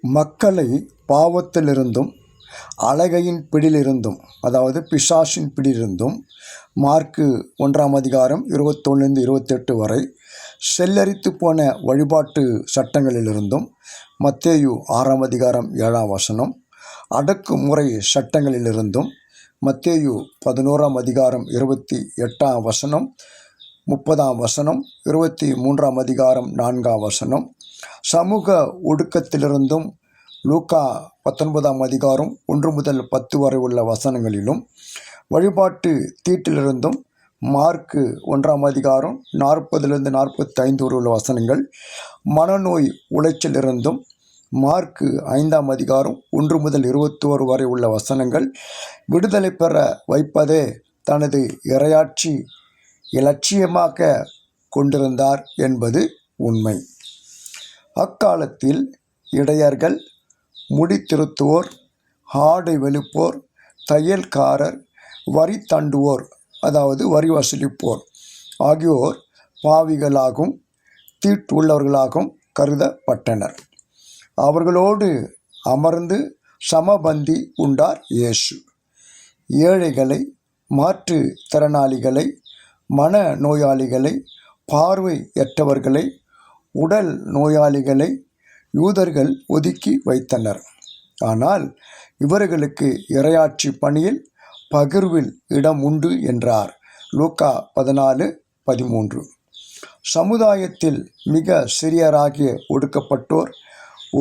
மக்களை பாவத்திலிருந்தும் அலகையின் பிடியிலிருந்தும், அதாவது பிசாசின் பிடியிலிருந்தும், மார்க்கு 1 21-28 வரை செல்லரித்து போன வழிபாட்டு சட்டங்களிலிருந்தும், மத்தேயு 6 அடக்குமுறை சட்டங்களிலிருந்தும், மத்தேயு 11 28 30 23 4 சமூக ஒடுக்கத்திலிருந்தும், லூக்கா 19 1-10 வரை உள்ள வசனங்களிலும், வழிபாட்டு தீட்டிலிருந்தும், மார்க்கு 1 40-45 வரை உள்ள வசனங்கள், மனநோய் உளைச்சலிருந்தும், மார்க்கு 5 1-21 வரை உள்ள வசனங்கள், விடுதலை பெற வைப்பதே தனது இறையாட்சி இலட்சியமாக கொண்டிருந்தார் என்பது உண்மை. அக்காலத்தில் இடையர்கள், முடி திருத்துவோர், ஆடை வெளுப்போர், தையல்காரர், வரி தண்டுவோர் அதாவது வரி வசூலிப்போர் ஆகியோர் பாவிகளாகவும் தீட்டுள்ளவர்களாகவும் கருதப்பட்டனர். அவர்களோடு அமர்ந்து சமபந்தி உண்டார் இயேசு. ஏழைகளை, மாற்றுத்திறனாளிகளை, மன நோயாளிகளை, பார்வையற்றவர்களை, உடல் நோயாளிகளை யூதர்கள் ஒதுக்கி வைத்தனர். ஆனால் இவர்களுக்கு இறையாட்சி பணியில் பகிர்வில் இடம் உண்டு என்றார் லூக்கா 14:13. சமுதாயத்தில் மிக சிறியராகிய ஒடுக்கப்பட்டோர்,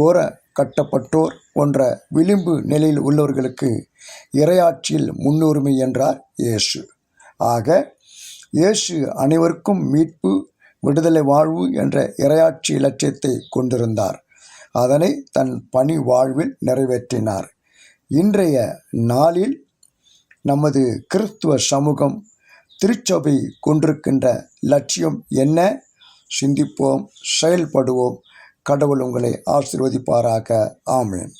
ஓர கட்டப்பட்டோர் போன்ற விளிம்பு நிலையில் உள்ளவர்களுக்கு இறையாட்சியில் முன்னுரிமை என்றார் இயேசு. ஆக இயேசு அனைவருக்கும் மீட்பு, விடுதலை, வாழ்வு என்ற இறையாட்சி இலட்சியத்தை கொண்டிருந்தார். அதனை தன் பணி வாழ்வில் நிறைவேற்றினார். இன்றைய நாளில் நமது கிறிஸ்துவ சமூகம், திருச்சபை கொண்டிருக்கின்ற லட்சியம் என்ன? சிந்திப்போம், செயல்படுவோம். கடவுள் உங்களை ஆசீர்வதிப்பாராக. ஆமென்.